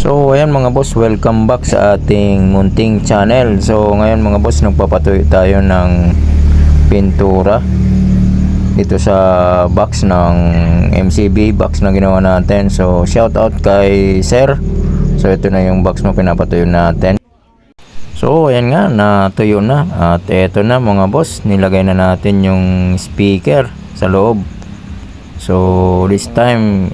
So ayan mga boss, welcome back sa ating munting channel. So ngayon mga boss, nagpapatuloy tayo ng pintura dito sa box ng MCB box na ginawa natin. So shout out kay sir. So ito na yung box na pinapatuyo natin. So ayan nga, natuyo na. At ito na mga boss, nilagay na natin yung speaker sa loob. So this time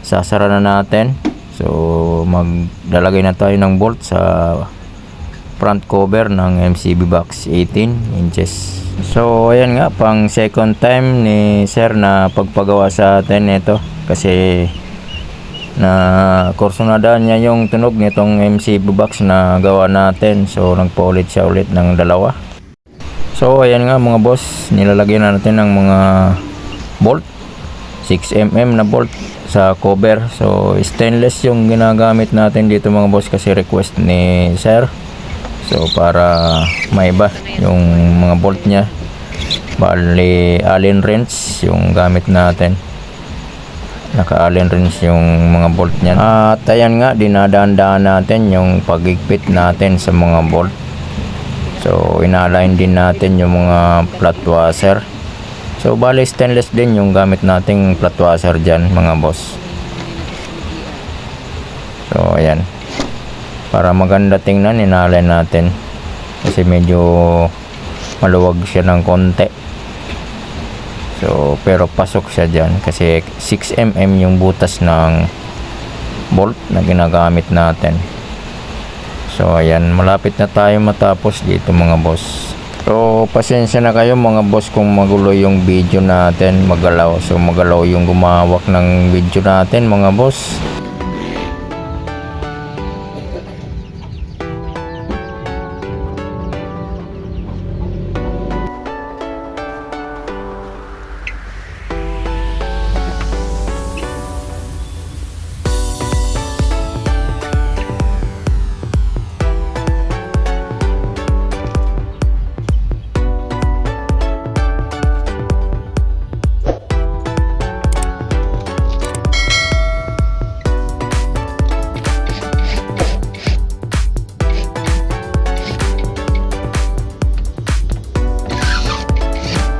sasara na natin. So maglalagay na tayo ng bolt sa front cover ng MCB box 18 inches. So ayan nga, pang second time ni sir na pagpagawa sa atin ito, kasi na kursunadaan niya yung tunog nitong MCB box na gawa natin. So nagpaulit siya ulit ng dalawa. So ayan nga mga boss, nilalagyan na natin ng mga bolt, 6mm na bolt sa cover. So stainless yung ginagamit natin dito mga boss, kasi request ni sir. So para maiba yung mga bolt niya, bali Allen wrench yung gamit natin, naka Allen wrench yung mga bolt niya. At ayan nga, dinadaan-daan natin yung pagigpit natin sa mga bolt. So ina-align din natin yung mga flat washer. So bali stainless din yung gamit nating flat washer dyan mga boss. So ayan, para maganda tingnan, ina-align natin kasi medyo maluwag siya ng konti. So pero pasok siya dyan kasi 6mm yung butas ng bolt na ginagamit natin. So ayan, malapit na tayo matapos dito mga boss. So pasensya na kayo mga boss kung magulo yung video natin, magalaw. So magalaw yung gumawak ng video natin mga boss.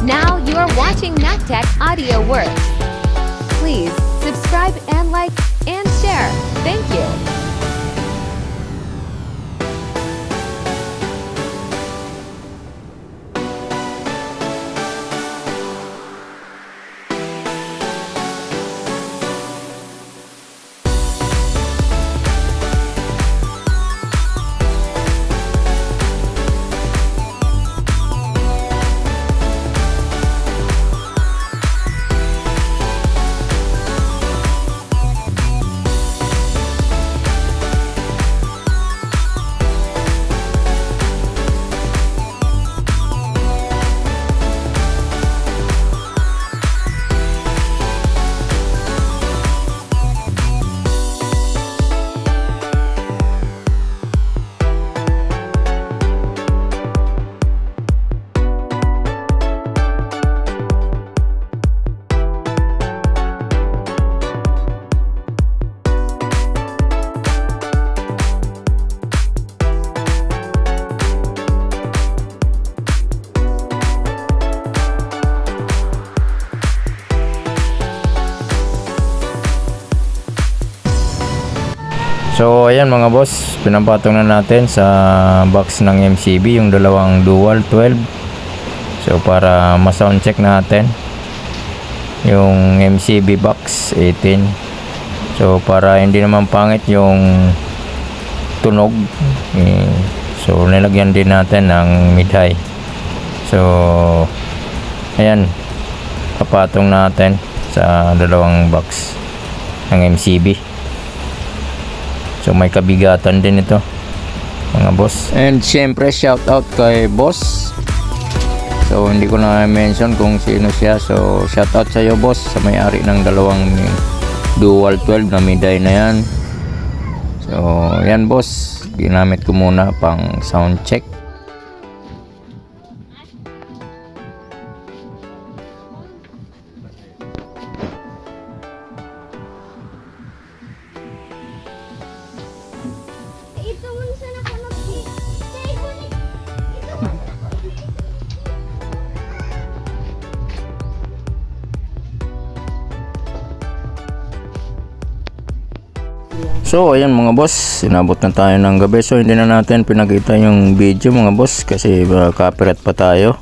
Now you are watching NACTEC Audio Works. Please subscribe and like and share. Thank you. So ayan mga boss, pinapatong na natin sa box ng MCB yung dalawang dual 12. So para ma-sound check natin yung MCB box 18. So para hindi naman pangit yung tunog, so nilagyan din natin ng mid-high. So ayan, papatong natin sa dalawang box ng MCB. So may kabigatan din ito mga boss. And syempre shout out kay boss. So hindi ko na mention kung sino siya. So shout out sa iyo boss, sa may-ari ng dalawang dual 12 na miday na yan. So yan boss, ginamit ko muna pang sound check. So ayan mga boss, inabot na tayo ng gabi. So hindi na natin pinakita yung video mga boss kasi copyright pa tayo.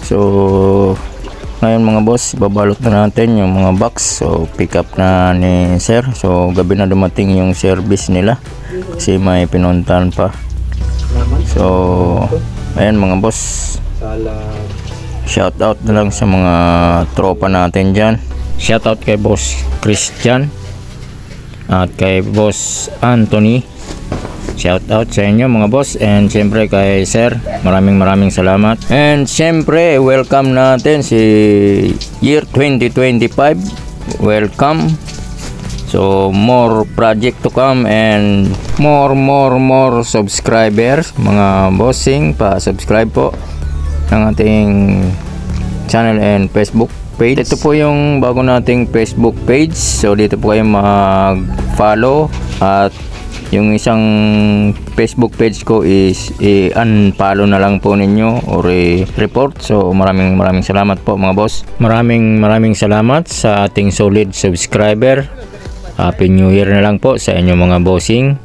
So ngayon mga boss, babalot na natin yung mga box. So pick up na ni sir. So gabi na dumating yung service nila kasi may pinuntahan pa. So ayan mga boss, shout out na lang sa mga tropa natin dyan. Shout out kay boss Christian at kay boss Anthony. Shout out sa inyo mga boss, and syempre kay sir, maraming salamat. And syempre welcome natin si year 2025. Welcome. So more project to come and more subscribers mga bossing. Pa-subscribe po ng ating channel and Facebook page. Ito po yung bago nating Facebook page. So dito po kayo mag-follow, at yung isang Facebook page ko is i-unfollow na lang po ninyo or i-report. So maraming salamat po mga boss. Maraming salamat sa ating solid subscriber. Happy New Year na lang po sa inyo mga bossing.